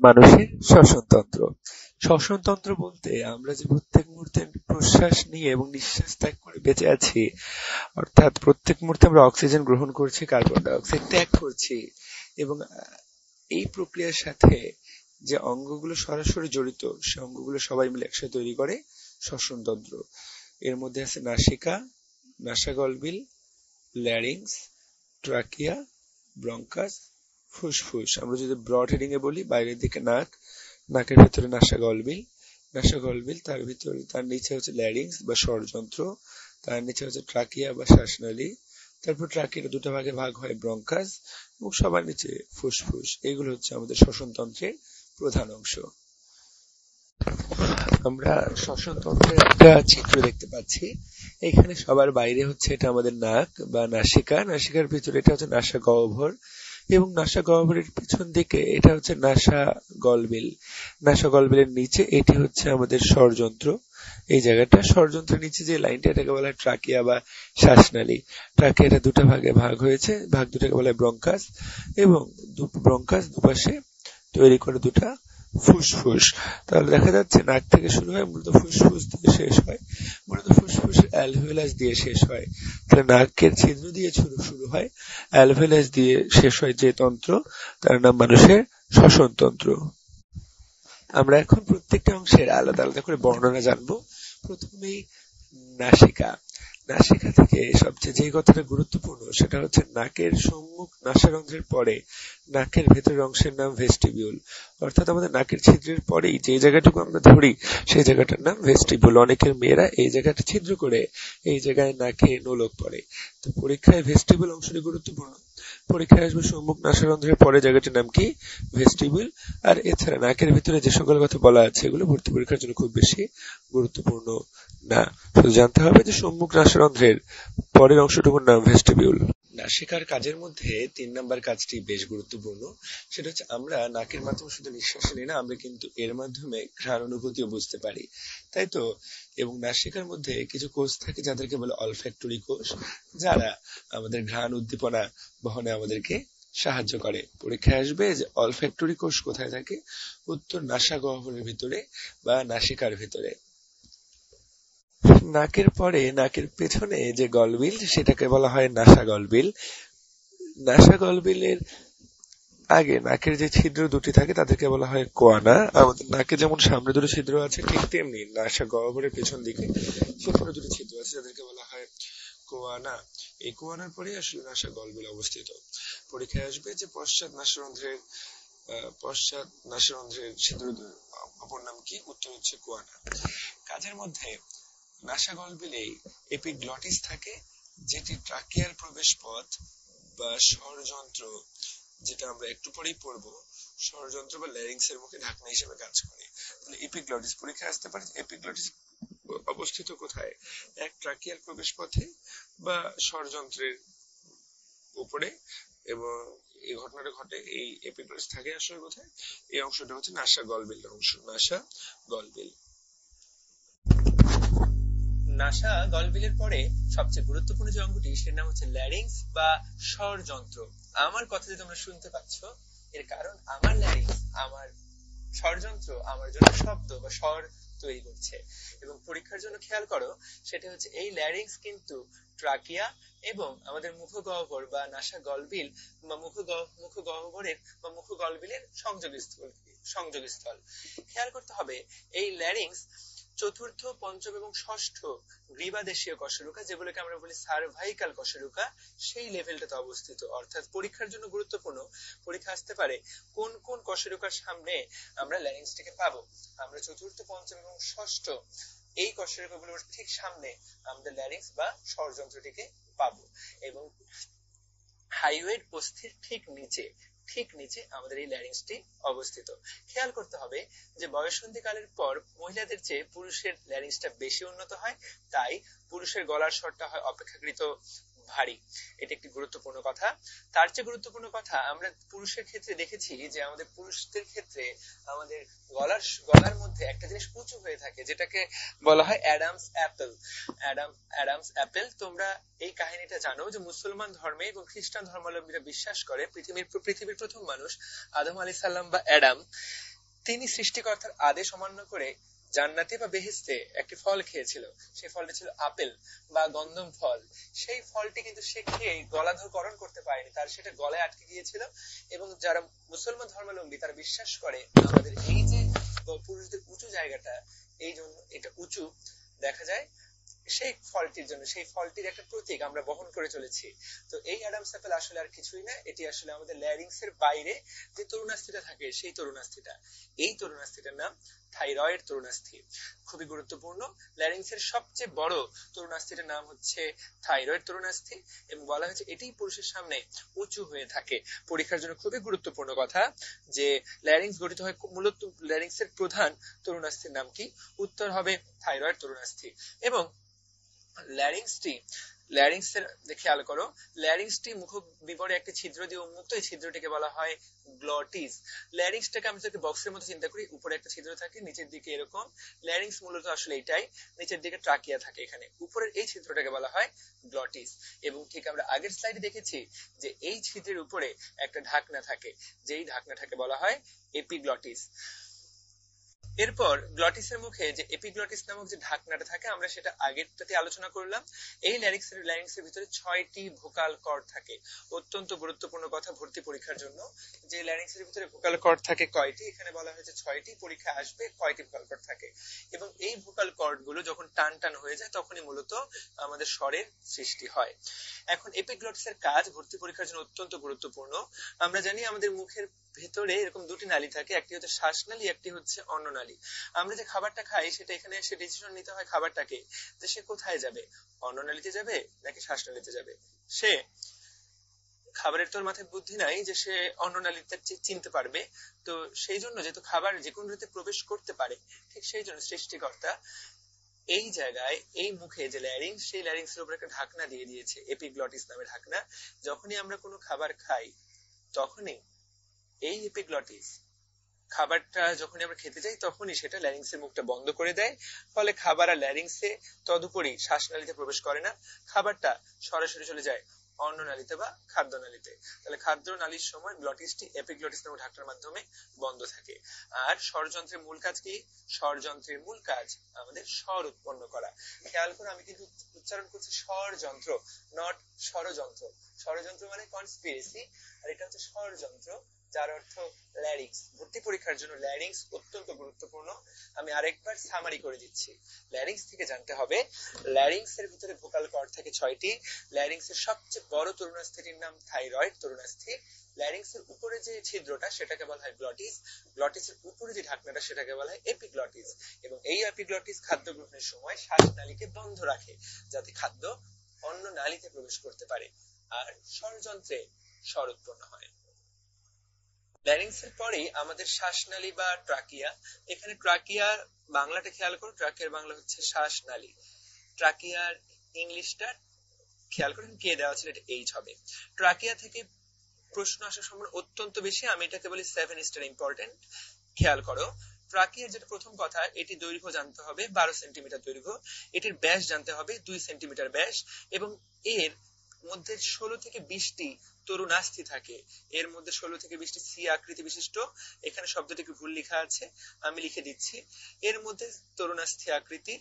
মানুষের শ্বসনতন্ত্র। শ্বসনতন্ত্র বলতে আমরা যে প্রত্যেক মুহূর্তে প্রশ্বাস নিয়ে এবং নিঃশ্বাস ত্যাগ করে বেঁচে আছি, অর্থাৎ প্রত্যেক মুহূর্তে আমরা অক্সিজেন গ্রহণ করছি, কার্বন ডাই অক্সাইড ত্যাগ করছি, এবং এই প্রক্রিয়ার সাথে যে অঙ্গগুলো সরাসরি জড়িত সে অঙ্গগুলো সবাই মিলে একসাথে তৈরি করে শ্বসনতন্ত্র। এর মধ্যে আছে নাসিকা, নাসাগলবিল, ল্যারিংস, ট্রাকিয়া, ব্রঙ্কাস, ফুসফুস। আমরা যদি ব্রড হেডিং এ বলি, বাইরের দিকে নাক, নাকের ভিতরে নাসাগলবিল, নাসাগলবিল তার ভিতরে, তার নিচে হচ্ছে ল্যারিংস বা স্বরযন্ত্র, তার নিচে হচ্ছে ট্রাকিয়া বা শ্বাসনালী, তারপর ট্রাকিয়ার দুটো ভাগে ভাগ হয় ব্রঙ্কাস, এবং সবার নিচে ফুসফুস। এগুলো হচ্ছে আমাদের শ্বসনতন্ত্রের প্রধান অংশ। আমরা শ্বসনতন্ত্রের একটা চিত্র দেখতে পাচ্ছি। এখানে সবার বাইরে হচ্ছে এটা আমাদের নাক বা নাসিকা, নাসিকার ভিতরে এটা হচ্ছে নাসা গহ্বর, এবং নাসা গহ্বরের পিছন দিকে এটা হচ্ছে নাসা গলবিল। নাসা গলবিলের নিচে এটি হচ্ছে আমাদের স্বরযন্ত্র। এই জায়গাটা, স্বরযন্ত্রের নিচে যে লাইনটা, এটাকে বলা হয় ট্রাকিয়া বা শ্বাসনালী। ট্রাকিয়াটা দুটো ভাগে ভাগ হয়েছে, ভাগ দুটাকে বলা হয় ব্রঙ্কাস, এবং ব্রঙ্কাস দুপাশে তৈরি করে দুটা ফুসফুস। তাহলে দেখা যাচ্ছে নাক থেকে শুরু হয়, মূলত ফুসফুস দিয়ে শেষ হয়, মূলত ফুসফুসের অ্যালভিওলাস দিয়ে শেষ হয়। তাহলে নাকের ছিদ্র দিয়ে শুরু হয়, অ্যালভিওলাস দিয়ে শেষ হয় যে তন্ত্র, তার নাম মানুষের শ্বসনতন্ত্র। আমরা এখন প্রত্যেকটা অংশের আলাদা আলাদা করে বর্ণনা জানবো। প্রথমেই নাসিকা। নাসিকা থেকে সবচেয়ে যে কথাটা গুরুত্বপূর্ণ সেটা হচ্ছে নাকের সম্মুখ নাসারন্ধ্রের পরে নাকের ভেতরের অংশের নাম ভেস্টিবিউল। অর্থাৎ আমাদের নাকের ছিদ্রের পরেই যে জায়গাটুকু আমরা ধরি সেই জায়গাটার নাম ভেস্টিবিউল। অনেকের মেয়েরা এই জায়গাটা ছিদ্র করে এই জায়গায় নাকে নোলক পড়ে। তো পরীক্ষায় ভেস্টিবিউল অংশটি গুরুত্বপূর্ণ। পরীক্ষায় আসবে সম্মুখ নাসারন্ধ্রের পরে জায়গাটির নাম কি? ভেস্টিবিউল। আর এছাড়া নাকের ভিতরে যে সকল কথা বলা আছে এগুলো ভর্তি পরীক্ষার জন্য খুব বেশি গুরুত্বপূর্ণ না। শুধু জানতে হবে যে সম্মুখ নাসারন্ধ্রের পরের অংশটুকুর নাম ভেস্টিবিউল। নাসিকার কাজের মধ্যে 3 নাম্বার কাজটি বেশ গুরুত্বপূর্ণ। সেটা হচ্ছে আমরা নাকের মাধ্যমে শুধু নিঃশ্বাস নিই না, আমরা কিন্তু এর মাধ্যমে ঘ্রাণ অনুভূতিও বুঝতে পারি, তাই তো? এবং নাসিকার মধ্যে কিছু কোষ থাকে যাদেরকে বলে অলফ্যাক্টরি কোষ, যারা আমাদের ঘ্রাণ উদ্দীপনা বহনে আমাদেরকে সাহায্য করে। পরীক্ষায় আসবে যে অলফ্যাক্টরি কোষ কোথায় থাকে? উত্তর নাসা গহ্বরের ভিতরে বা নাসিকার ভিতরে। নাকের পরে নাকের পেছনে যে গলবিল সেটাকে বলা হয় নাসা গলবিল। নাসা গলবিলের আগে নাকের যে ছিদ্র দুটি থাকে তাদেরকে বলা হয় কোয়ানা। আমাদের নাকে যেমন সামনে দুটো ছিদ্র আছে, ঠিক তেমনি নাসা গহ্বরের পেছন দিকে সেখানে দুটি ছিদ্র আছে যাদেরকে বলা হয় কোয়ানা। এই কোয়ানার পরে আসলে নাসা গলবিল অবস্থিত। পরীক্ষায় আসবে যে পশ্চাৎ নাসারন্ধ্রের ছিদ্র অপর নাম কি? উত্তর হচ্ছে কোয়ানা। কাজের মধ্যে নাসা গলবিলে এপিগ্লটিস থাকে, যেটি ট্রাকিয়ার প্রবেশ পথ বা স্বরযন্ত্র, যেটা আমরা একটু পরেই পড়বো, স্বরযন্ত্র বা ল্যারিংস এর মুখে ঢাকনা হিসেবে কাজ করে। তাহলে এপিগ্লটিস পরীক্ষায় আসতে পারে। এপিগ্লটিস অবস্থিত কোথায়? এক ট্রাকিয়ার প্রবেশ পথে বা স্বরযন্ত্রের উপরে, এবং এই ঘটনাটা ঘটে, এই এপিগ্লটিস থাকে আসলে কোথায়? এই অংশটা হচ্ছে নাসা গলবিল অংশ, নাসা গলবিল। নাসা গলবিলের পরে সবচেয়ে গুরুত্বপূর্ণ যে অঙ্গটি সের নাম হচ্ছে ল্যারিংস বা স্বরযন্ত্র। আমার কথা যে তোমরা শুনতে পাচ্ছ, এর কারণ আমার ল্যারিংস, আমার স্বরযন্ত্র আমার জন্য শব্দ বা স্বর তৈরি করছে। এবং পরীক্ষার জন্য খেয়াল করো, সেটা হচ্ছে এই ল্যারিংস কিন্তু ট্রাকিয়া এবং আমাদের মুখগহ্বর বা নাসা গলবিল বা মুখগহ্বরের বা মুখগলবিলের সংযোগস্থল। খেয়াল করতে হবে এই ল্যারিংস চতুর্থ, পঞ্চম এবং ষষ্ঠ গ্রীবাদেশীয় কশেরুকা, যেগুলোকে আমরা বলি সার্ভাইকাল কশেরুকা, সেই লেভেলটাতে অবস্থিত। অর্থাৎ পরীক্ষার জন্য গুরুত্বপূর্ণ, পরীক্ষা আসতে পারে কোন কোন কশেরুকার সামনে আমরা ল্যারিংসটিকে পাবো। আমরা চতুর্থ, পঞ্চম এবং ষষ্ঠ এই কশেরুকাগুলোর ঠিক সামনে আমাদের ল্যারিংস বা স্বরযন্ত্রটিকে পাবো, এবং হাইওয়েড অস্থির ঠিক নিচে আমাদের এই ল্যারিংসটি অবস্থিত। খেয়াল করতে হবে যে বয়ঃসন্ধিকালের পর মহিলাদের চেয়ে পুরুষের ল্যারিংসটা বেশি উন্নত হয়, তাই পুরুষের গলার স্বরটা হয় অপেক্ষাকৃত ভারী। এটি একটি গুরুত্বপূর্ণ কথা। তার চেয়ে গুরুত্বপূর্ণ কথা, আমরা পুরুষের ক্ষেত্রে দেখেছি যে আমাদের পুরুষদের ক্ষেত্রে আমাদের গলার মধ্যে একটা জিনিস উঁচু হয়ে থাকে, যেটাকে বলা হয় অ্যাডামস অ্যাপেল। অ্যাডামস অ্যাপেল, তোমরা এই কাহিনীটা জানো যে মুসলমান ধর্মে এবং খ্রিস্টান ধর্মাবলম্বীরা বিশ্বাস করে পৃথিবীর প্রথম মানুষ আদম আলাইহিস সালাম বা অ্যাডাম, তিনি সৃষ্টিকর্তার আদেশ অমান্য করে জান্নাতে বা বেহেশতে একটি ফল খেয়েছিল। সেই ফলটি ছিল আপেল বা গন্ধম ফল। সেই ফলটি কিন্তু সে খেয়ে গলাধঃকরণ করতে পারেনি, তার সেটা গলায় আটকে গিয়েছিল। এবং যারা মুসলমান ধর্মাবলম্বী তারা বিশ্বাস করে আমাদের এই যে পুরুষদের উঁচু জায়গাটা, এই জন্য এটা উঁচু দেখা যায় সেই ফলটির জন্য, সেই ফলটির একটা প্রতীক আমরা বহন করে চলেছি। তো এই অ্যাডামস অ্যাপেল আসলে আর কিছুই না, এটি আসলে আমাদের ল্যারিংস এর বাইরে যে তরুণাস্থিটা থাকে সেই তরুণাস্থিটা। এই তরুণাস্থিটার নাম থাইরয়েড তরুণাস্থি। খুবই গুরুত্বপূর্ণ। ল্যারিংস এর সবচেয়ে বড় তরুণাস্থিটার নাম হচ্ছে থাইরয়েড তরুণাস্থি, এবং বলা হয়েছে এটাই পুরুষের সামনে উঁচু হয়ে থাকে। পরীক্ষার জন্য খুবই গুরুত্বপূর্ণ কথা যে ল্যারিংস গঠিত হয় মূলত, ল্যারিংস এর প্রধান তরুণাস্থির নাম কি? উত্তর হবে থাইরয়েড তরুণাস্থি। এবং ল্যারিংসের খেয়াল করো, ল্যারিংসটি মুখ বিবরে একটি ছিদ্র দিয়ে উন্মুক্ত, এই ছিদ্রটিকে বলা হয় গ্লটিস। ল্যারিংসটাকে আমি যদি বক্সের মতো চিন্তা করি, উপরে একটা ছিদ্র থাকে, নিচের দিকে এরকম। ল্যারিংস মূলত আসলে এটাই, নিচের দিকে ট্রাকিয়া থাকে, এখানে উপরের এই ছিদ্রটাকে বলা হয় গ্লটিস। এবং ঠিক আমরা আগের স্লাইডে দেখেছি যে এই ছিদ্রের উপরে একটা ঢাকনা থাকে, যেই ঢাকনাটাকে বলা হয় এপিগ্লটিস। এরপর গ্লটিসের মুখে যে এপিগ্লটিস নামক যে ঢাকনাটা থাকে, আমরা সেটা আগেরটাতে আলোচনা করলাম। এই ল্যারিংসের ভিতরে 6টি ভোকাল কর্ড থাকে। অত্যন্ত গুরুত্বপূর্ণ কথা ভর্তি পরীক্ষার জন্য, যে ল্যারিংসের ভিতরে ভোকাল কর্ড থাকে কয়টি, এখানে বলা হয়েছে 6টি, পরীক্ষা আসবে কয়টি ভোকাল কর্ড থাকে। এবং এই ভোকাল কর্ড গুলো যখন টান টান হয়ে যায় তখনই মূলত আমাদের স্বরের সৃষ্টি হয়। এখন এপিগ্লটিসের কাজ ভর্তি পরীক্ষার জন্য অত্যন্ত গুরুত্বপূর্ণ। আমরা জানি আমাদের মুখের ভেতরে এরকম দুটি নালী থাকে, একটি হচ্ছে শ্বাসনালী, একটি হচ্ছে অন্ননালী। আমরা যে খাবারটা খাই সেটা এখানে এসে ডিসিশন নিতে হয় খাবারটাকে, যে সে কোথায় যাবে, অন্ননালীতে যাবে নাকি শ্বাসনালীতে যাবে। সে খাবারের তোর মাথায় বুদ্ধি নাই যে সে অন্ননালীতে চিনতে পারবে। তো সেই জন্য যেহেতু খাবার যে কোনো রীতিতে প্রবেশ করতে পারে, ঠিক সেই জন্য সৃষ্টিকর্তা এই জায়গায় এই মুখে যে ল্যারিংস, সেই ল্যারিংস এর উপর একটা ঢাকনা দিয়ে দিয়েছে, এপিগ্লটিস নামে ঢাকনা। যখনই আমরা কোনো খাবার খাই তখনই এই এপিগ্লটিস খাবারটা যখনই আমরা খেতে যাই তখনই সেটা ল্যারিংস এর মুখটা বন্ধ করে দেয়। ফলে খাবার আর ল্যারিংসে তদুপরি শ্বাসনালীতে প্রবেশ করে না, খাবারটা সরাসরি চলে যায় অন্ননালীতে বা খাদ্যনালীতে। তাহলে খাদ্যনালীর সময় গ্লটিসটি এপিগ্লটিস নামক ঢাকনার মাধ্যমে বন্ধ থাকে। আর স্বরযন্ত্রের মূল কাজ কি? স্বরযন্ত্রের মূল কাজ আমাদের স্বর উৎপন্ন করা। খেয়াল করো, আমি কিন্তু উচ্চারণ করছি স্বরযন্ত্র, নট ষড়যন্ত্র। ষড়যন্ত্র মানে কনস্পিরেসি, আর এটা হচ্ছে স্বরযন্ত্র, যার অর্থ ল্যারিংস। ভর্তি পরীক্ষার জন্য ল্যারিংস অত্যন্ত গুরুত্বপূর্ণ। আমি আরেকবার সামারি করে দিচ্ছি। ল্যারিংস থেকে জানতে হবে, ল্যারিংস এর ভিতরে ভোকাল কর্ড থাকে 6টি। ল্যারিংস এর সবচেয়ে বড় তরুণাস্থিটির নাম থাইরয়েড তরুণাস্থি। ল্যারিংস এর উপরে যে ছিদ্রটা সেটাকে বলা হয় গ্লটিস, গ্লটিসের উপরে যে ঢাকনাটা সেটাকে বলা হয় এপিগ্লটিস। এবং এই এপিগ্লটিস খাদ্য গ্রহণের সময় শ্বাসনালীকে বন্ধ রাখে, যাতে খাদ্য অন্য নালীতে প্রবেশ করতে পারে আর স্বরযন্ত্রে স্বর উৎপন্ন হয়। ল্যারিংস এর পরেই আমাদের শ্বাসনালী বা ট্রাকিয়া। এখানে ট্রাকিয়ার বাংলাটা খেয়াল করো, ট্রাকিয়ার বাংলা হচ্ছে শ্বাসনালী। ট্রাকিয়ার ইংলিশটা খেয়াল করেন, কে দেওয়া ছিল, এটা এইচ হবে। ট্রাকিয়া থেকে প্রশ্ন আসার সম্ভাবনা অত্যন্ত বেশি, আমি এটাকে বলি 7 স্টার ইম্পর্টেন্ট। খেয়াল করো, ট্রাকিয়ার যেটা প্রথম কথা, এটি দৈর্ঘ্য জানতে হবে 12 সেন্টিমিটার দৈর্ঘ্য, এটির ব্যাস জানতে হবে 2 সেন্টিমিটার ব্যাস, এবং এর মধ্যে 16 থেকে 20টি তরুণাস্থি থাকে। এর মধ্যে 16 থেকে 20টি সি আকৃতি বিশিষ্ট, এখানে শব্দটিকে ভুল লেখা আছে, আমি লিখে দিচ্ছি। এর মধ্যে তরুণাস্থি আকৃতি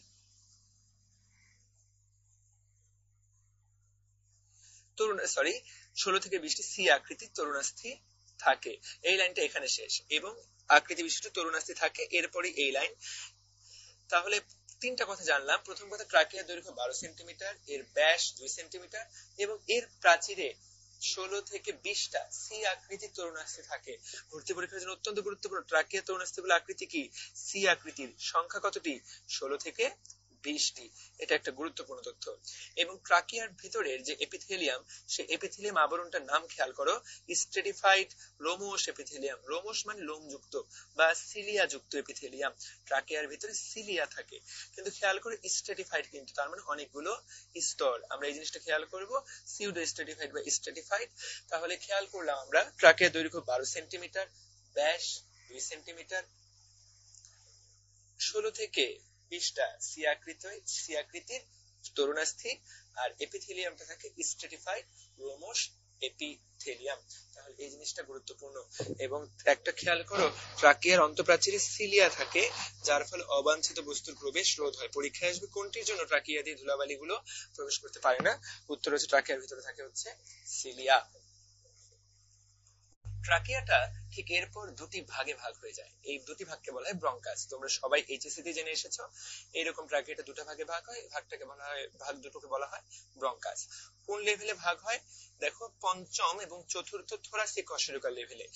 16 থেকে 20টি সি আকৃতির তরুণাস্থি থাকে। এই লাইনটা এখানে শেষ, এবং আকৃতি বিশিষ্ট তরুণাস্থি থাকে, এরপরে এই লাইন। তাহলে তিনটা কথা জানলাম। প্রথম কথা, ট্রাকিয়ার দৈর্ঘ্য 12 সেন্টিমিটার, এর ব্যাস 2 সেন্টিমিটার, এবং এর প্রাচীরে 16 থেকে 20টা সি আকৃতির তরুণাস্থি থাকে। ভর্তি পরীক্ষার জন্য অত্যন্ত গুরুত্বপূর্ণ। ট্রাকিয়া তরুণাস্থিগুলো আকৃতি কি? সি আকৃতির। সংখ্যা কতটি? 16 থেকে 20টি। এটা একটা গুরুত্বপূর্ণ তথ্য। এবং ট্রাকিয়ার ভিতরের যে এপিথেলিয়াম, সেই এপিথেলিয়াম আবরণটার নাম খেয়াল করো, স্ট্রেটিফাইড লোমোস এপিথেলিয়াম। লোমোস মানে লোমযুক্ত বা সিলিয়া যুক্ত এপিথেলিয়াম। ট্রাকিয়ার ভিতরে সিলিয়া থাকে, কিন্তু খেয়াল করে স্ট্রেটিফাইড, কিন্তু তার মানে অনেকগুলো স্তর। আমরা এই জিনিসটা খেয়াল করব, সিউডো স্ট্রেটিফাইড বা স্ট্রেটিফাইড। তাহলে খেয়াল করলাম আমরা ট্রাকিয়ার দৈর্ঘ্য 12 সেন্টিমিটার, ব্যাস 2 সেন্টিমিটার, 16 থেকে 20টা সি আকৃতির তরুণাস্থি, আর এপিথেলিয়ামটা থাকে স্ট্রেটিফাইড লোমোস এপিথেলিয়াম। তাহলে এই জিনিসটা গুরুত্বপূর্ণ। এবং একটা খেয়াল করো, ট্রাকিয়ার অন্তঃপ্রাচীরে সিলিয়া থাকে, যার ফলে অবাঞ্ছিত বস্তুর প্রবেশ রোধ হয়। পরীক্ষায় আসবে কোনটির জন্য ট্রাকিয়া দিয়ে ধুলাবালি গুলো প্রবেশ করতে পারে না। উত্তর হচ্ছে ট্রাকিয়ার ভিতরে থাকে হচ্ছে সিলিয়া। ট্রাকিয়াটা ঠিক এরপর দুটি ভাগে ভাগ হয়ে যায়, এই দুটি ভাগকে বলা হয় ব্রঙ্কাস। তোমরা সবাই এইচএসসি তে জেনে এসেছো এইরকম ট্রাকিয়াটা দুটো ভাগে ভাগ হয়, ভাগটাকে বলা হয়, ভাগ দুটোকে বলা হয় ব্রঙ্কাস। কোন লেভেলে ভাগ হয় দেখো, পঞ্চম এবং চতুর্থ থোরাসিক কশেরুকার লেভেলে।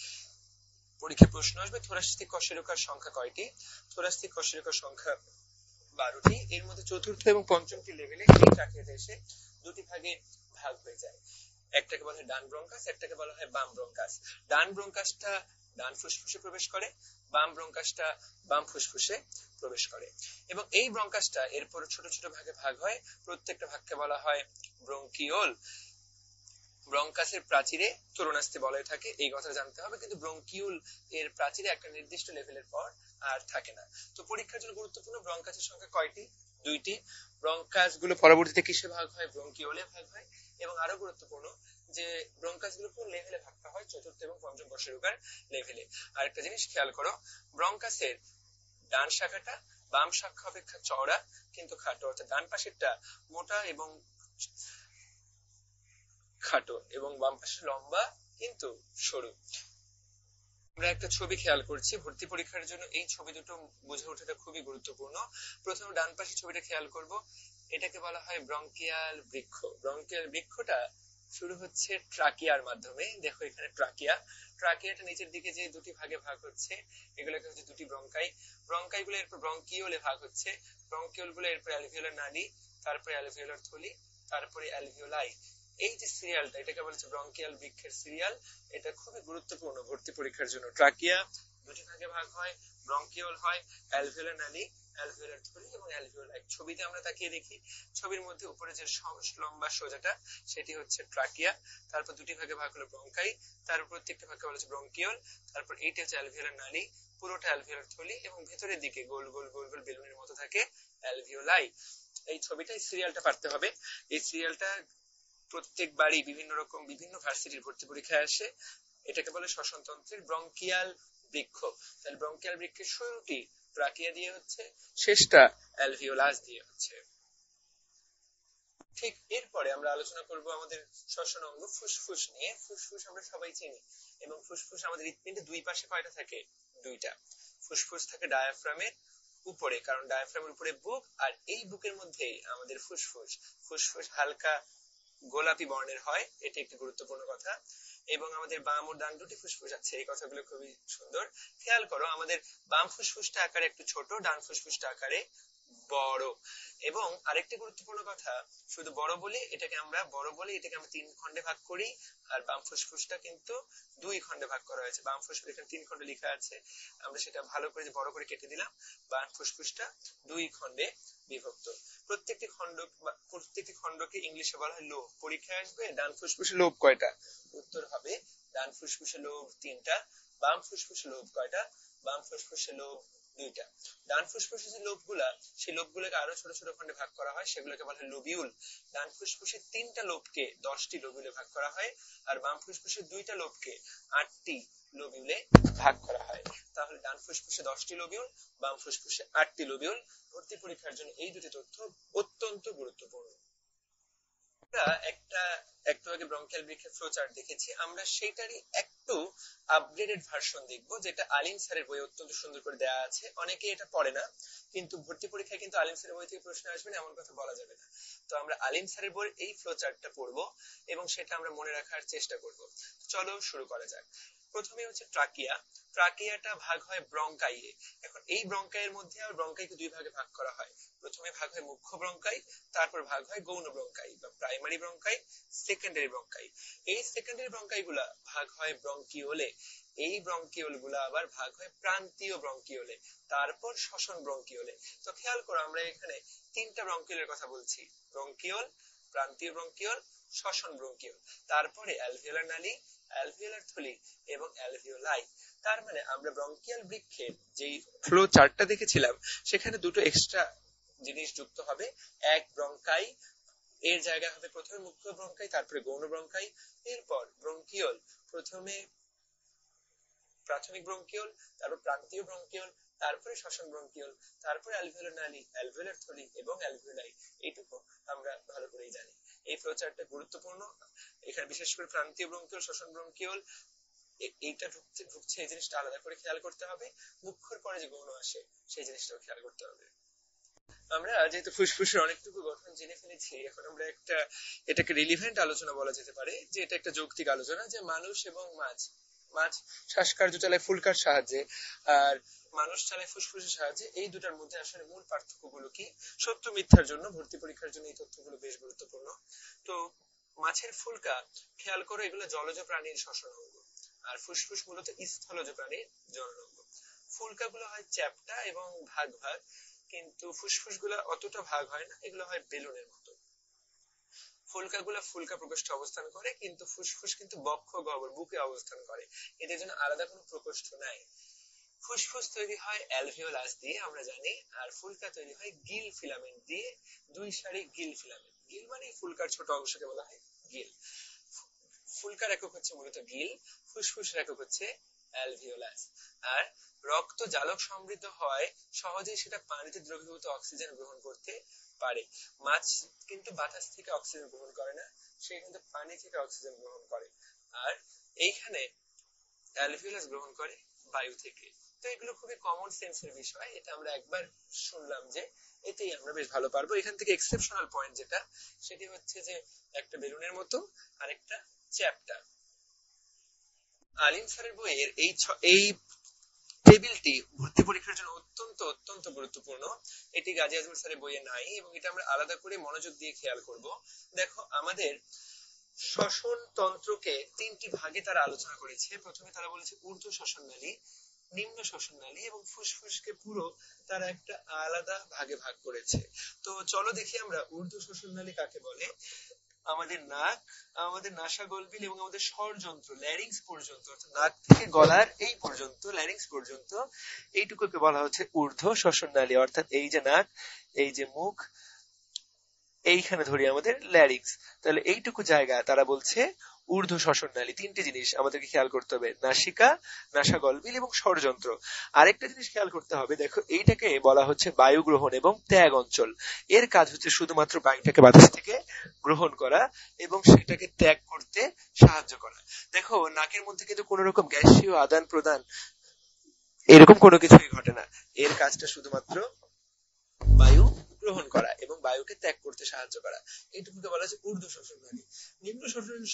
পরীক্ষায় প্রশ্ন আসবে থোরাসিক কশেরুকার সংখ্যা কয়টি? থোরাসিক কশেরুকার সংখ্যা 12টি। এর মধ্যে চতুর্থ এবং পঞ্চমটি লেভেলে এই ট্রাকিয়াটা এসে দুটি ভাগে ভাগ হয়ে যায়। একটাকে বলা হয় ডান ব্রঙ্কাস, একটাকে বলা হয় বাম ব্রঙ্কাস। ডান ব্রঙ্কাসটা ডান ফুসফুসে প্রবেশ করে, বাম ব্রঙ্কাসটা বাম ফুসফুসে প্রবেশ করে। এবং এই ব্রঙ্কাসটা এরপর ছোট ছোট ভাগে ভাগ হয়, প্রত্যেকটা ভাগকে বলা হয় ব্রঙ্কিওল। ব্রঙ্কাসের প্রাচীরে তরুণাস্থি বলয় থাকে, এই কথা জানতে হবে, কিন্তু ব্রঙ্কিউল এর প্রাচীরে একটা নির্দিষ্ট লেভেলের পর আর থাকে না। তো পরীক্ষার জন্য গুরুত্বপূর্ণ, ব্রঙ্কাসের সংখ্যা কয়টি? 2টি। ব্রঙ্কাস গুলো পরবর্তীতে কিসে ভাগ হয়? ব্রঙ্কিওলে ভাগ হয়। এবং আরো গুরুত্বপূর্ণ যে ব্রঙ্কাস গুলো কোন লেভেলে ভাগ করা হয়? চতুর্থ এবং পঞ্চম কশেরুকার লেভেলে। আরেকটা জিনিস খেয়াল করো, ব্রঙ্কাসের ডান শাখাটা বাম শাখা অপেক্ষা চওড়া কিন্তু খাটো, অর্থাৎ ডান পাশেরটা মোটা এবং খাটো, এবং বাম পাশে লম্বা কিন্তু সরু। আমরা একটা ছবি খেয়াল করছি, ভর্তি পরীক্ষার জন্য এই ছবি দুটো বুঝে ওঠাটা খুবই গুরুত্বপূর্ণ। প্রথমে ডান পাশে ছবিটা খেয়াল করব, এটাকে বলা হয় ব্রঙ্কিয়াল বৃক্ষ। ব্রঙ্কিয়াল বৃক্ষটা শুরু হচ্ছে ট্রাকিয়ার মাধ্যমে। দেখো এখানে ট্রাকিয়া, ট্রাকিয়াটা নিচের দিকে যে দুটি ভাগে ভাগ হচ্ছে, এগুলোকে হচ্ছে দুটি ব্রঙ্কাই। ব্রঙ্কাই গুলো এরপর ব্রঙ্কিওলে ভাগ হচ্ছে, ব্রঙ্কিওল গুলো এরপর অ্যালভিওলার নালী, তারপরে অ্যালভিওলার থলি, তারপরে অ্যালভিওলাই। এই যে সিরিয়ালটা, এটাকে বলছে ব্রঙ্কিয়াল বৃক্ষের সিরিয়াল। এটা খুবই গুরুত্বপূর্ণ ভর্তি পরীক্ষার জন্য। ট্রাকিয়া দুটি ভাগে ভাগ হয়, ব্রঙ্কিওল হয়, অ্যালভিওলার নালী, অ্যালভিওলার থলি এবং অ্যালভিওলাই। ছবিতে আমরা তাকিয়ে দেখি, ছবির মধ্যে উপরে যে লম্বা সোজাটা সেটি হচ্ছে ট্রাকিয়া, তারপর দুটি ভাগে ভাগ হলো ব্রঙ্কাই, তার প্রত্যেকটা ভাগকে বলা হচ্ছে ব্রঙ্কিওল, তারপর এইটা হচ্ছে অ্যালভিওলার নালী, পুরোটা অ্যালভিওলার থলি, এবং ভেতরের দিকে গোল গোল গোল গোল বেলুনের মতো থাকে অ্যালভিওলাই। এই ছবিটা, এই সিরিয়ালটা পারতে হবে। এই সিরিয়ালটা প্রত্যেকবারই বিভিন্ন রকম বিভিন্ন ভার্সিটির ভর্তি পরীক্ষায় আসে। এটাকে বলে শ্বসনতন্ত্রের ব্রঙ্কিয়াল বৃক্ষ। তাহলে ব্রঙ্কিয়াল বৃক্ষের শুরুটি ট্রাকিয়া দিয়ে হচ্ছে, শেষটা অ্যালভিওলাস দিয়ে হচ্ছে। ঠিক এরপরে আমরা আলোচনা করব আমাদের শ্বসন অঙ্গ ফুসফুস নিয়ে। ফুসফুস আমরা সবাই চিনি, এবং ফুসফুস আমাদের হৃৎপিণ্ডে দুই পাশে কয়টা থাকে? 2টা। ফুসফুস থাকে ডায়াফ্রামের উপরে, কারণ ডায়াফ্রামের উপরে বুক, আর এই বুকের মধ্যেই আমাদের ফুসফুস। ফুসফুস হালকা গোলাপি বর্ণের হয়, এটি একটি গুরুত্বপূর্ণ কথা। এবং আমাদের বাম ও ডান দুটি ফুসফুস আছে, এই কথাগুলো খুবই সুন্দর। খেয়াল করো, আমাদের বাম ফুসফুসটা আকারে একটু ছোট, ডান ফুসফুসটা আকারে বড়। এবং আরেকটি গুরুত্বপূর্ণ কথা, শুধু বড় বলে এটাকে আমরা 3 খণ্ডে ভাগ করি, আর বাম ফুসফুসটা কিন্তু 2 খণ্ডে ভাগ করা হয়েছে। বাম ফুসফুস এখানে 3 খণ্ডে লেখা আছে, আমরা সেটা ভালো করে বড় করে কেটে দিলাম। বাম ফুসফুসটা 2 খণ্ডে বিভক্ত। প্রত্যেকটি খণ্ডকে ইংলিশে বলা হয় লোব। পরীক্ষায় আসবে ডান ফুসফুসে লোব কয়টা? উত্তর হবে ডান ফুসফুসে লোব 3টা। বাম ফুসফুসে লোব কয়টা? বাম ফুসফুসে লোব 2টা। ডান ফুসফুসের যে লোবগুলা, সেই লোবগুলোকে আরো ছোট ছোট খণ্ডে ভাগ করা হয়, সেগুলোকে বলা হয় লোবিউল। ডান ফুসফুসের 3টা লোবকে 10টি লোবিউলে ভাগ করা হয়, আর বাম ফুসফুসের 2টা লোবকে 8টি লোবিউলে ভাগ করা হয়। তাহলে ডান ফুসফুসে 10টি লোবিউল, বাম ফুসফুসে 8টি লোবিউল। ভর্তি পরীক্ষার জন্য এই দুটি তথ্য অত্যন্ত গুরুত্বপূর্ণ। আমরা একটু আগে ব্রঙ্কিয়াল বৃক্ষের ফ্লোচার্ট দেখেছি, আমরা সেটারই একটু আপগ্রেডেড ভার্সন দেখবো, যেটা আলিম স্যারের বই অত্যন্ত সুন্দর করে দেওয়া আছে। অনেকে এটা পড়ে না, কিন্তু ভর্তি পরীক্ষায় কিন্তু আলিম স্যারের বই থেকে প্রশ্ন আসবে না এমন কথা বলা যাবে না। তো আমরা আলিম স্যারের বইয়ের এই ফ্লোচার্টটা পড়বো এবং সেটা আমরা মনে রাখার চেষ্টা করব। চলো শুরু করা যাক। প্রথমে হচ্ছে ট্রাকিয়া। ট্রাকিয়াটা ভাগ হয় ব্রঙ্কাইয়ে। এখন এই ব্রঙ্কাইয়ের মধ্যে আর ব্রঙ্কাইকে দুই ভাগে ভাগ করা হয়। প্রথমে ভাগ হয় মুখ্য ব্রঙ্কাই, তারপর ভাগ হয় গৌণ ব্রঙ্কাই বা প্রাইমারি ব্রঙ্কাই, সেকেন্ডারি ব্রঙ্কাই। এই সেকেন্ডারি ব্রঙ্কাই গুলা ভাগ হয় ব্রঙ্কিওলে। এই ব্রঙ্কিওল গুলা আবার ভাগ হয় প্রান্তীয় ব্রঙ্কিওলে, তারপর শ্বসন ব্রঙ্কিওলে। তো খেয়াল করো আমরা এখানে তিনটা ব্রঙ্কিওলের কথা বলছি, ব্রঙ্কিওল, প্রান্তীয় ব্রঙ্কিওল, শ্বসন ব্রঙ্কিওল। তারপরে অ্যালভিওলার নালী, অ্যালভিওলার থলি এবং অ্যালভিওলাই। তার মানে আমরা ব্রঙ্কিয়াল বৃক্ষের যেই ফ্লো চার্টটা দেখেছিলাম সেখানে দুটো এক্সট্রা জিনিস যুক্ত হবে। এক, ব্রঙ্কাই, এর জায়গায় হবে প্রথমে মুখ্য ব্রঙ্কাই, তারপরে গৌণ ব্রঙ্কাই। এরপর ব্রঙ্কিওল, প্রথমে প্রাথমিক ব্রঙ্কিওল, তারপর প্রান্তীয় ব্রঙ্কিওল, তারপরে শ্বসন ব্রঙ্কিওল, তারপরে অ্যালভিওলার নালী, অ্যালভিওলার থলি এবং অ্যালভিওলাই। এইটুকু আমরা ভালো করেই জানি। এই ফ্লোচার্টটা গুরুত্বপূর্ণ। এখানে বিশেষ করে প্রান্তীয় ব্রঙ্কিওল, শ্বসন ব্রঙ্কিওল এইটা ঢুকছে এই জিনিসটা আলাদা করে খেয়াল করতে হবে। মুখ্যর পরে যে গৌণ আসে সেই জিনিসটাও খেয়াল করতে হবে। আমরা যেহেতু ফুসফুসের অনেকটুকু গঠন জেনে ফেলেছি, এখন আমরা এটাকে রিলিভেন্ট আলোচনা বলা যেতে পারে, যে এটা একটা যৌক্তিক আলোচনা যে মানুষ এবং মাছ, মাছ শ্বাসকার্য চালায় ফুলকার সাহায্যে আর মানুষ চালায় ফুসফুসের সাহায্যে। এই দুটার মধ্যে আসলে মূল পার্থক্যগুলো কি? সত্য মিথ্যার জন্য, ভর্তি পরীক্ষার জন্য এই তথ্যগুলো বেশ গুরুত্বপূর্ণ। তো মাছের ফুলকা, খেয়াল করো এগুলো জলজ প্রাণীর শ্বসন অঙ্গ, আর ফুসফুস মূলত স্থলজ প্রাণীর জনন অঙ্গ। ফুলকা গুলো হয় চ্যাপ্টা এবং ভাগ ভাগ, কিন্তু ফুসফুস গুলা অতটা ভাগ হয় না, এগুলো হয় বেলুনের মতো। ফুলকা গুলা ফুলকা প্রকোষ্ঠে অবস্থান করে, কিন্তু ফুসফুস কিন্তু বক্ষ গহ্বর বুকে অবস্থান করে, এদের জন্য আলাদা কোনো প্রকোষ্ঠ নাই। ফুসফুস তৈরি হয় অ্যালভিওলাস দিয়ে আমরা জানি, আর ফুলকা তৈরি হয় গিল ফিলামেন্ট দিয়ে, দুই সারি গিল ফিলামেন্ট। গিল মানে ফুলকার ছোট অংশকে বলা হয় গিল। ফুলকার একক হচ্ছে মূলত গিল, ফুসফুসের একক হচ্ছে অ্যালভিওলাস। আর রক্ত জালক সমৃদ্ধ হয়, সহজেই সেটা পানিতে দ্রবীভূত অক্সিজেন গ্রহণ করতে পারে। মাছ কিন্তু বাতাস থেকে অক্সিজেন গ্রহণ করে না, সে কিন্তু পানি থেকে অক্সিজেন গ্রহণ করে। আর এইখানে অ্যালভিওলাস গ্রহণ করে বায়ু থেকে। তো এগুলো খুবই কমন সেন্সের বিষয়, এটা আমরা একবার শুনলাম যে এতেই আমরা বেশ ভালো পারবো। এখান থেকে এক্সেপশনাল পয়েন্ট যেটা, সেটি হচ্ছে যে একটা বেলুনের মতো আর একটা চ্যাপ্টা। আলিম স্যারের বইয়ের এই টেবিলটি ভর্তি পরীক্ষার জন্য অত্যন্ত অত্যন্ত গুরুত্বপূর্ণ। এটি গাজী আজমল স্যারের বইয়ে নাই এবং এটা আমরা আলাদা করে মনোযোগ দিয়ে খেয়াল করব। দেখো আমাদের শ্বসন তন্ত্রকে তিনটি ভাগে তারা আলোচনা করেছে। প্রথমে তারা বলেছে ঊর্ধ্ব শ্বসন নালী, নিম্ন শ্বসন নালী এবং ফুসফুসকে পুরো তারা একটা আলাদা ভাগে ভাগ করেছে। তো চলো দেখি আমরা ঊর্ধ্ব শ্বসন নালী কাকে বলে। আমাদের নাক, আমাদের নাসাগলবিল এবং আমাদের স্বরযন্ত্র ল্যারিংস পর্যন্ত, অর্থাৎ নাক থেকে গলার এই পর্যন্ত, ল্যারিংস পর্যন্ত, এইটুকুকে বলা হচ্ছে ঊর্ধ্ব শ্বসন নালী। অর্থাৎ এই যে নাক, এই যে মুখ, এইখানে ধরি আমাদের ল্যারিংস, তাহলে এইটুকু জায়গা তারা বলছে ঊর্ধ্ব শ্বসন নালী। তিনটি জিনিস আমাদেরকে খেয়াল করতে হবে, নাসিকা, নাসাগলবিল এবং স্বরযন্ত্র। আরেকটা জিনিস খেয়াল করতে হবে, দেখো এইটাকে বলা হচ্ছে বায়ু গ্রহণ এবং ত্যাগ অঞ্চল। এর কাজ হচ্ছে শুধুমাত্র বায়ুটাকে বাতাস থেকে গ্রহণ করা এবং সেটাকে ত্যাগ করতে সাহায্য করা। দেখো নাকের মধ্যে কিন্তু কোন রকম গ্যাসীয় আদান প্রদান এরকম কোনো কিছুই ঘটে না, এর কাজটা শুধুমাত্র বায়ু গ্রহণ করা এবং বায়ুকে ত্যাগ করতে সাহায্য করা। এইটুকুকে বলা হচ্ছে ঊর্ধ্ব শ্বসন নালী। নিম্ন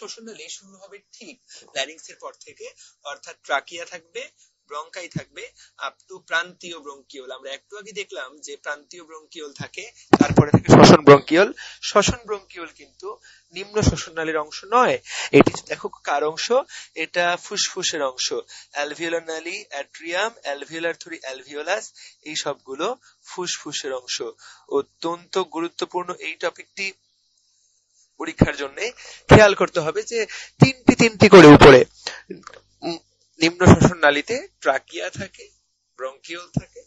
শ্বসন নালী শুরু হবে ঠিক ল্যারিংস এর পর থেকে, অর্থাৎ ট্রাকিয়া থাকবে, ব্রঙ্কাই থাকবে, আপ টু প্রান্তীয় ব্রঙ্কিওল। আমরা একটু আগে দেখলাম যে প্রান্তীয় ব্রঙ্কিওল থাকে, তারপরে থাকে শ্বসন ব্রঙ্কিওল। শ্বসন ব্রঙ্কিওল কিন্তু নিম্ন শ্বসন নালীর অংশ নয়, এটি দেখো কার অংশ, এটা ফুসফুসের অংশ। অ্যালভিওলার নালী, অ্যাট্রিয়াম, অ্যালভিওলার থলি, অ্যালভিওলাস, এই সবগুলো ফুসফুসের অংশ। অত্যন্ত গুরুত্বপূর্ণ এই টপিকটি পরীক্ষার জন্য। খেয়াল করতে হবে যে তিনটি করে উপরে নিম্ন শ্বসন নালীতে ট্রাকিয়া থাকে, ব্রঙ্কিওল থাকে,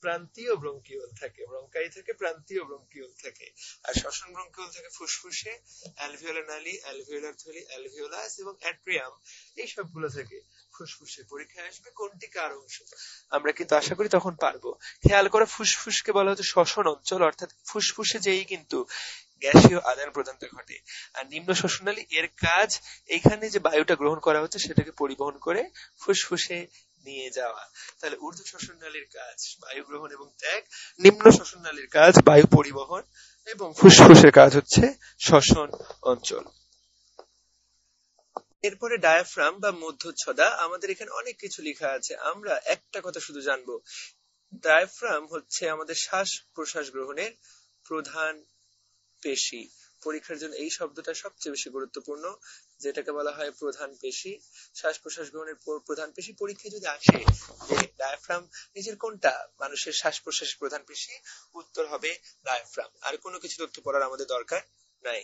প্রান্তীয় ব্রঙ্কিওল থাকে, ব্রঙ্কাই থাকে, প্রান্তীয় ব্রঙ্কিওল থাকে, আর শ্বসন ব্রঙ্কিওল থাকে ফুসফুসে, অ্যালভিওলার নালী, অ্যালভিওলার থলি, অ্যালভিওলাস এবং অ্যাট্রিয়াম, এই সবগুলো থেকে ফুসফুসে। পরীক্ষায় আসবে কোনটি কার অংশ, আমরা কিন্তু আশা করি তখন পারবো। খেয়াল করে ফুসফুসকে বলা হচ্ছে শ্বসন অঞ্চল, অর্থাৎ ফুসফুসে যেই কিন্তু গ্যাসীয় আদান প্রদানটা ঘটে। আর নিম্ন শ্বসন নালী, এর কাজ এইখানে যে বায়ুটা গ্রহণ করা হচ্ছে সেটাকে পরিবহন করে ফুসফুসে নিয়ে যাওয়া। তাহলে ঊর্ধ্ব শ্বসন নালীর কাজ বায়ু গ্রহণ এবং ত্যাগ, নিম্ন শ্বসন নালীর কাজ বায়ু পরিবহন এবং ফুসফুসের কাজ হচ্ছে শ্বসন অঞ্চল। এরপরে ডায়াফ্রাম বা মধ্যচ্ছদা, আমাদের এখানে অনেক কিছু লেখা আছে, আমরা একটা কথা শুধু জানবো, ডায়াফ্রাম হচ্ছে আমাদের শ্বাস প্রশ্বাস গ্রহণের প্রধান পেশি। পরীক্ষার জন্য এই শব্দটা সবচেয়ে বেশি গুরুত্বপূর্ণ, যেটাকে বলা হয় প্রধান পেশি, শ্বাস প্রশ্বাস গ্রহণের প্রধান পেশি। পরীক্ষায় যদি আসে যে ডায়াফ্রাম নিজের কোনটা মানুষের শ্বাস প্রশ্বাসের প্রধান পেশি, উত্তর হবে ডায়াফ্রাম। আর কোনো কিছু তথ্য পড়ার আমাদের দরকার নাই।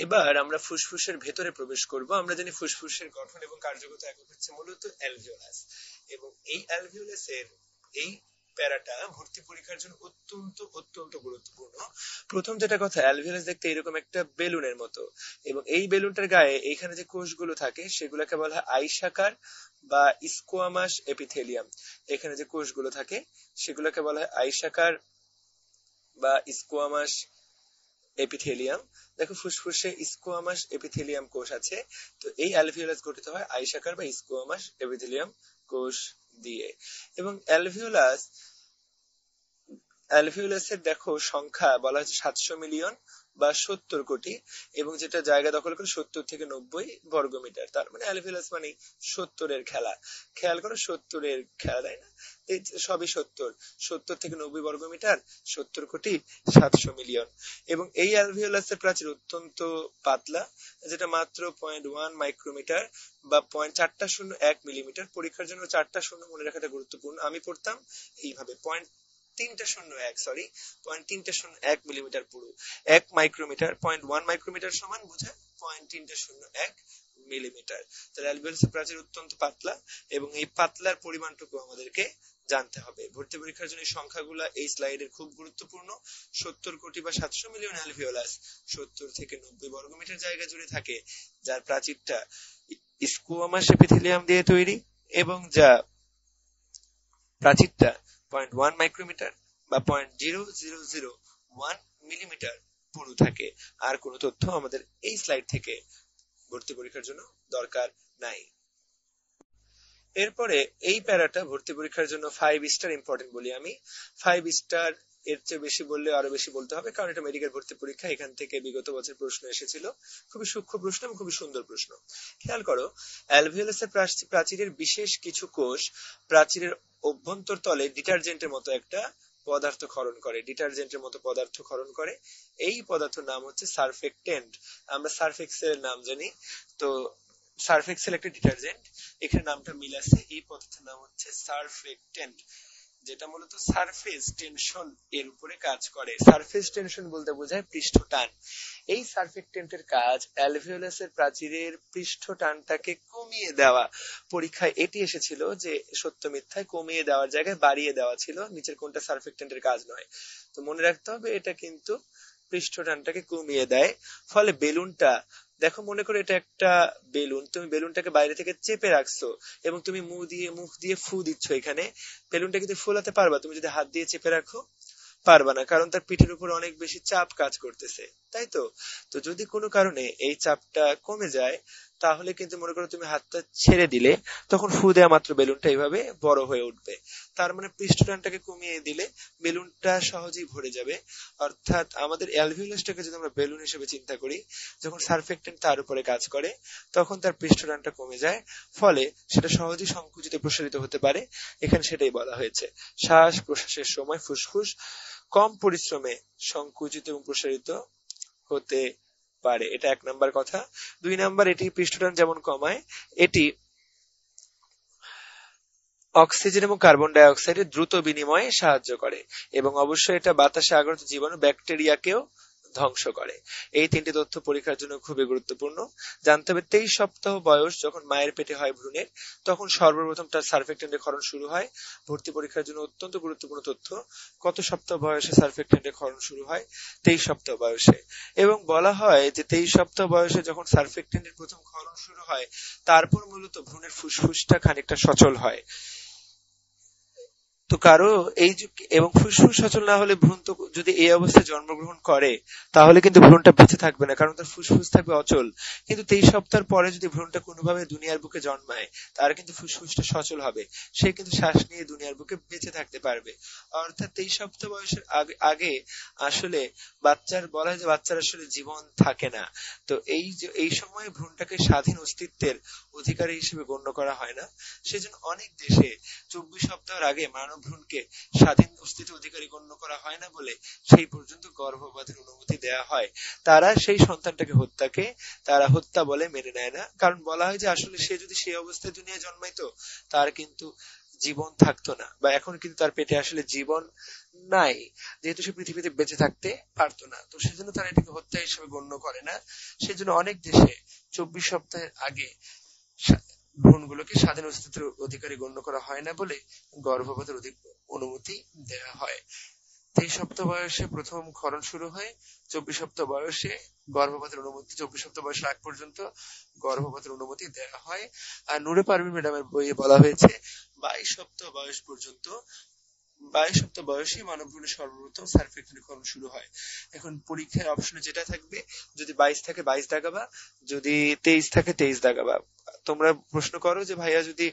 এবার আমরা ফুসফুসের ভেতরে প্রবেশ করব। আমরা জানি ফুসফুসের গঠন এবং কার্যগত একক হচ্ছে মূলত অ্যালভিওলাস, এবং এই অ্যালভিওলাসের এই প্যারাটা ভর্তি পরীক্ষার জন্য অত্যন্ত অত্যন্ত গুরুত্বপূর্ণ। প্রথম যেটা কথা, অ্যালভিওলাস দেখতে এরকম একটা বেলুনের মতো, এবং এই বেলুনটার গায়ে এইখানে যে কোষগুলো থাকে সেগুলোকে বলা হয় আইসাকার বা স্কোয়ামাস এপিথেলিয়াম। এখানে যে কোষগুলো থাকে সেগুলোকে বলা হয় আইসাকার বা স্কোয়ামাস এপিথেলিয়াম। দেখো ফুসফুসে স্কোয়ামাস এপিথেলিয়াম কোষ আছে, তো এই অ্যালভিওলাস গঠিত হয় আইসাকার বা স্কোয়ামাস এপিথেলিয়াম কোষ দিয়ে। এবং অ্যালভিওলাসের দেখো সংখ্যা বলা হচ্ছে 700 মিলিয়ন বা 70 কোটি, এবং যেটা জায়গা দখল করে 70 থেকে 90 বর্গমিটার। তার মানে অ্যালভিওলাস মানে 70 এর খেলা। খেয়াল করো, 70 এর খেলা, তাই না? এই সবই 70 থেকে 90 বর্গমিটার, 70 কোটি, 700 মিলিয়ন। এবং এই অ্যালভিওলাসের প্রাচীর অত্যন্ত পাতলা, যেটা মাত্র 0.1 মাইক্রোমিটার বা 0.401 মিলিমিটার। পরীক্ষার জন্য 4টা শূন্য মনে রাখাটা গুরুত্বপূর্ণ। আমি পড়তাম এইভাবে 0.301 মিলিমিটার পুরো। 1 মাইক্রোমিটার, 0.1 মাইক্রোমিটার সমান বোঝায় 0.301 মিলিমিটার। তাহলে অ্যালভিওলাসের প্রাচীর অত্যন্ত পাতলা, এবং এই পাতলার পরিমাণটুকু আমাদেরকে জানতে হবে। ভর্তি পরীক্ষার জন্য এই সংখ্যাগুলো এই স্লাইডের খুব গুরুত্বপূর্ণ। 70 কোটি বা 700 মিলিয়ন অ্যালভিওলাস 70 থেকে 90 বর্গমিটার জায়গা জুড়ে থাকে, যার প্রাচীরটা স্কোয়ামাস এপিথেলিয়াম দিয়ে তৈরি, এবং যা প্রাচীরটা 0.1 মাইক্রোমিটার বা 0.0001 মিলিমিটার পুরু থাকে। আর কোনো তথ্য আমাদের এই স্লাইড থেকে ভর্তি পরীক্ষার জন্য দরকার নাই। এরপরে এই প্যারাটা ভর্তি পরীক্ষার জন্য 5 স্টার ইম্পর্টেন্ট বলি আমি। 5 স্টার এর চেয়ে বেশি বললে আরো বেশি বলতে হবে, কারণ এটা মেডিকেল ভর্তি পরীক্ষা। এখান থেকে বিগত বছর প্রশ্ন এসেছিল, খুবই সূক্ষ্ম প্রশ্ন এবং খুবই সুন্দর প্রশ্ন। খেয়াল করো, অ্যালভিওলাসের প্রাচীরের বিশেষ কিছু কোষ প্রাচীরের অভ্যন্তর তলে ডিটারজেন্টের মতো একটা পদার্থ ক্ষরণ করে, ডিটারজেন্টের মতো পদার্থ ক্ষরণ করে। এই পদার্থের নাম হচ্ছে সারফেক্টেন্ট। আমরা সার্ফেক্সেল নাম জানি, তো সারফেক্সেল একটা ডিটারজেন্ট, এখানে নামটা মিল আছে। এই পদার্থের নাম হচ্ছে সারফেক্টেন্ট, যেটা মূলত সারফেস টেনশন এর উপরে কাজ করে। সারফেস টেনশন বলতে বোঝায় পৃষ্ঠ টান। এই সারফেক্টেন্টের কাজ অ্যালভিওলাসের প্রাচীরের পৃষ্ঠ টানটাকে কমিয়ে দেওয়া। পরীক্ষায় এটি এসেছিল যে সত্য মিথ্যায় কমিয়ে দেওয়ার জায়গায় বাড়িয়ে দেওয়া ছিল, নিচের কোনটা সারফেক্টেন্টের কাজ নয়। তো মনে রাখতে হবে, এটা কিন্তু পৃষ্ঠ টানটাকে কমিয়ে দেয়। ফলে বেলুনটা দেখো, মনে করো এটা একটা বেলুন, তুমি বেলুনটাকে বাইরে থেকে চেপে রাখছো এবং তুমি মুখ দিয়ে ফু দিচ্ছ। এখানে বেলুনটা কিন্তু ফোলাতে পারবা, তুমি যদি হাত দিয়ে চেপে রাখো পারবা না, কারণ তার পিঠের উপর অনেক বেশি চাপ কাজ করতেছে, তাই তো? তো যদি কোনো কারণে এই চাপটা কমে যায়, তাহলে কিন্তু মনে করো তুমি হাতটা ছেড়ে দিলে, তখন ফু দেওয়া মাত্র বেলুনটা এইভাবে বড় হয়ে উঠবে। তার মানে পৃষ্ঠটানটাকে কমিয়ে দিলে বেলুনটা সহজেই ভরে যাবে। অর্থাৎ আমাদের অ্যালভিওলাসটাকে যদি আমরা বেলুন হিসেবে চিন্তা করি, যখন সারফেক্টেন্ট তার উপরে কাজ করে, তখন তার পৃষ্ঠটানটা কমে যায়, ফলে সেটা সহজেই সংকুচিত প্রসারিত হতে পারে। এখানে সেটাই বলা হয়েছে, শ্বাস প্রশ্বাসের সময় ফুসফুস কম পরিশ্রমে সংকুচিত এবং প্রসারিত হতে পারে। এটা 1 নাম্বার কথা। 2 নাম্বার, এটি পৃষ্ঠটান যেমন কমায়, এটি অক্সিজেন এবং কার্বন ডাই অক্সাইডের দ্রুত বিনিময়ে সাহায্য করে, এবং অবশ্যই এটা বাতাসে আগত জীবাণু ব্যাকটেরিয়াকেও ধ্বংস করে। এই 3টি তথ্য পরীক্ষার জন্য খুবই গুরুত্বপূর্ণ। জানতে হবে 23 সপ্তাহ বয়স যখন মায়ের পেটে হয় ভ্রূণের, তখন সর্বপ্রথম তার সারফেক্টেন্টের ক্ষরণ শুরু হয়। ভর্তি পরীক্ষার জন্য অত্যন্ত গুরুত্বপূর্ণ তথ্য। কত সপ্তাহ বয়সে সারফেক্টেন্টের ক্ষরণ শুরু হয়? 23 সপ্তাহ বয়সে। এবং বলা হয় যে 23 সপ্তাহ বয়সে যখন সারফেক্টেন্টের প্রথম ক্ষরণ শুরু হয়, তারপর মূলত ভ্রূণের ফুসফুসটা খানিকটা সচল হয়। তো কারো এবং ফুসফুস সচল না হলে ভ্রূণ তো যদি এই অবস্থায় জন্মগ্রহণ করে তাহলে কিন্তু ভ্রূণটা বেঁচে থাকবে না, কারণ তার ফুসফুস থাকবে অচল। কিন্তু 23 সপ্তাহ পরে যদি ভ্রূণটা কোনোভাবে দুনিয়ার বুকে জন্মায়, তার কিন্তু ফুসফুসটা সচল হবে, সে কিন্তু শ্বাস নিয়ে দুনিয়ার বুকে বেঁচে থাকতে পারবে। অর্থাৎ 23 সপ্তাহ বয়সের আগে আসলে বলা হয় যে বাচ্চার আসলে জীবন থাকে না। তো এই সময়ে ভ্রূণটাকে স্বাধীন অস্তিত্বের অধিকারী হিসেবে গণ্য করা হয় না। সেজন্য অনেক দেশে 24 সপ্তাহের আগে মানব ভ্রূণকে স্বাধীন অস্তিত্বের অধিকারী গণ্য করা হয় না বলে সেই পর্যন্ত গর্ভপাতের অনুমতি দেয়া হয়। তারা সেই সন্তানটাকে তারা হত্যা বলে মেনে নেয় না, কারণ বলা হয় যে আসলে সে যদি সেই অবস্থায় দুনিয়ায় জন্মাইতো, তার কিন্তু জীবন থাকতো না, বা এখন কিন্তু তার পেটে আসলে জীবন নাই, যেহেতু সে পৃথিবীতে বেঁচে থাকতে পারতো না। তো সেজন্য তারা এটাকে হত্যা হিসেবে গণ্য করে না। সেজন্য অনেক দেশে 24 সপ্তাহের আগে ভ্রূণগুলোকে স্বাধীন অস্তিত্বের অধিকারী গণ্য করা হয় না বলে গর্ভপাতের অনুমতি দেওয়া হয়। 23 সপ্তাহ বয়সে প্রথম ক্ষরণ শুরু হয়, 24 সপ্তাহ বয়সে গর্ভপাতের অনুমতি, 24 সপ্তাহ বয়সের আগ পর্যন্ত গর্ভপাতের অনুমতি দেওয়া হয়। আর নূরে পারভীন ম্যাডামের বইয়ে বলা হয়েছে 22 সপ্তাহ বয়স পর্যন্ত, 22 সপ্তাহ বয়সে মানব ভ্রূণের সর্বপ্রথম সার্ফেক্টরিকরণ শুরু হয়। এখন পরীক্ষার অপশনে যেটা থাকবে, যদি 22 থাকে 22 দাগাবা, যদি 23 থাকে 23 দাগাবা। তোমরা প্রশ্ন করো যে ভাইয়া যদি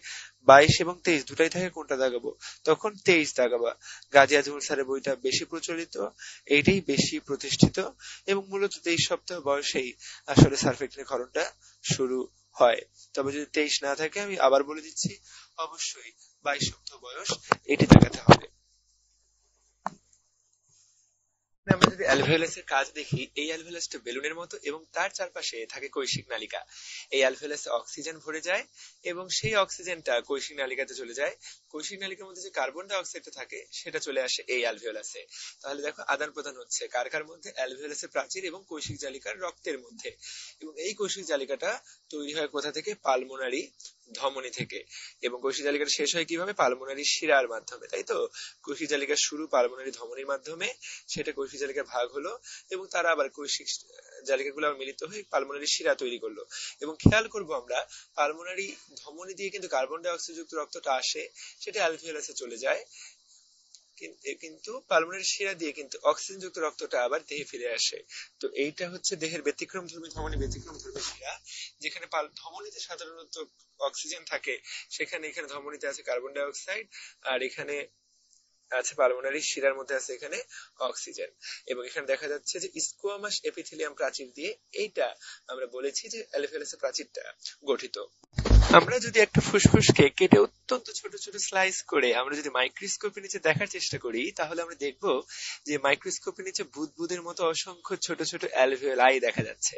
22 এবং 23 দুটাই থাকে কোনটা দাগাবো, তখন 23 দাগাবা। গাজী আজমল স্যারের বইটা বেশি প্রচলিত, এইটাই বেশি প্রতিষ্ঠিত, এবং মূলত 23 সপ্তাহ বয়সেই আসলে সার্ফেক্টরিকরণটা শুরু হয়। তবে যদি 23 না থাকে, আমি আবার বলে দিচ্ছি, অবশ্যই 22 সপ্তাহ বয়স এটি দেখাতে হবে। আমরা যদি অ্যালভিওলাসের কাজ দেখি, এই অ্যালভিওলাসটা বেলুনের মতো এবং তার চারপাশে থাকে কৈশিক নালিকা। এই অ্যালভিওলাসে অক্সিজেন ভরে যায় এবং সেই অক্সিজেনটা কৈশিক নালিকাতে চলে যায়। কৈশিক নালিকার মধ্যে যে কার্বন ডাই অক্সাইডটা থাকে সেটা চলে আসে এই অ্যালভিওলাসে। তাহলে দেখো আদান প্রদান হচ্ছে কার কার মধ্যে, অ্যালভিওলাসের প্রাচীর এবং কৈশিক জালিকার রক্তের মধ্যে। এবং এই কৈশিক জালিকাটা তৈরি হয় কোথা থেকে? পালমোনারি ধমনী থেকে। এবং কৈশিক জালিকাটা শেষ হয় কিভাবে? পালমোনারি শিরার মাধ্যমে, তাই তো? কৈশিক জালিকার শুরু পালমোনারি ধমনীর মাধ্যমে, সেটা কৈশিক জালিকার ভাগ হলো, এবং তারা আবার কৈশিক জালিকাগুলো মিলিত হয়ে পালমোনারি শিরা তৈরি করলো। এবং খেয়াল করব আমরা, পালমোনারি ধমনী দিয়ে কিন্তু কার্বন ডাই অক্সাইড যুক্ত রক্তটা আসে, সেটা অ্যালভিওলাসে চলে যায়, কিন্তু পালমোনারি শিরা দিয়ে কিন্তু অক্সিজেন যুক্ত রক্তটা আবার দেহে ফিরে আসে। তো এইটা হচ্ছে দেহের ব্যতিক্রমধর্মী ধমনী, ব্যতিক্রমধর্মী শিরা। যেখানে ধমনীতে সাধারণত অক্সিজেন থাকে, সেখানে এখানে ধমনীতে আছে কার্বন ডাই অক্সাইড, আর এখানে আছে পালমোনারি শিরার মধ্যে আছে এখানে অক্সিজেন। এবং এখানে দেখা যাচ্ছে যে স্কোয়ামাস এপিথেলিয়াম প্রাচীর দিয়ে এইটা আমরা বলেছি যে অ্যালভিওলাসের প্রাচীরটা গঠিত। আমরা যদি একটা ফুসফুসকে কেটে অত্যন্ত ছোট ছোট স্লাইস করে আমরা যদি মাইক্রোস্কোপের নিচে দেখার চেষ্টা করি, তাহলে আমরা দেখব যে মাইক্রোস্কোপের নিচে বুদবুদের মতো অসংখ্য ছোট ছোট অ্যালভিওলাই দেখা যাচ্ছে,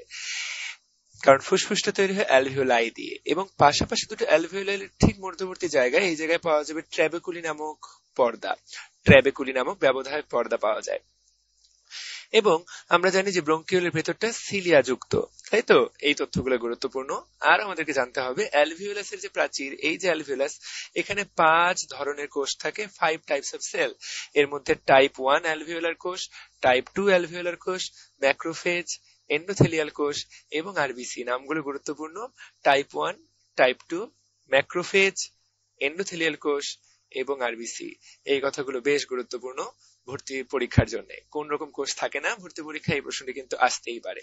কারণ ফুসফুসটা তৈরি হয় অ্যালভিওলাই দিয়ে। এবং পাশাপাশি দুটো অ্যালভিওলাইয়ের ঠিক মধ্যবর্তী জায়গায়, এই জায়গায় পাওয়া যাবে ট্র্যাবেকুলি নামক পর্দা, ট্র্যাবেকুলি নামক ব্যবধায়ক পর্দা পাওয়া যায়। এবং আমরা জানি যে ব্রঙ্কিওলের ভেতরটা সিলিয়া যুক্ত, তাই তো? এই তথ্যগুলো গুরুত্বপূর্ণ। আর আমাদেরকে জানতে হবে অ্যালভিওলাসের যে প্রাচীর, এই যে অ্যালভিওলাস, এখানে 5 ধরনের কোষ থাকে, 5 টাইপস অফ সেল। এর মধ্যে টাইপ 1 অ্যালভিওলার কোষ, টাইপ 2 অ্যালভিওলার কোষ, ম্যাক্রোফেজ, এন্ডোথেলিয়াল কোষ এবং আরবিসি। নামগুলো গুরুত্বপূর্ণ। টাইপ 1, টাইপ 2, ম্যাক্রোফেজ, এন্ডোথেলিয়াল কোষ এবং আরবিসি। এই কথাগুলো বেশ গুরুত্বপূর্ণ ভর্তি পরীক্ষার জন্য। কোন রকম কোষ থাকে না ভর্তি পরীক্ষায়, এই প্রশ্নটি কিন্তু আসতেই পারে।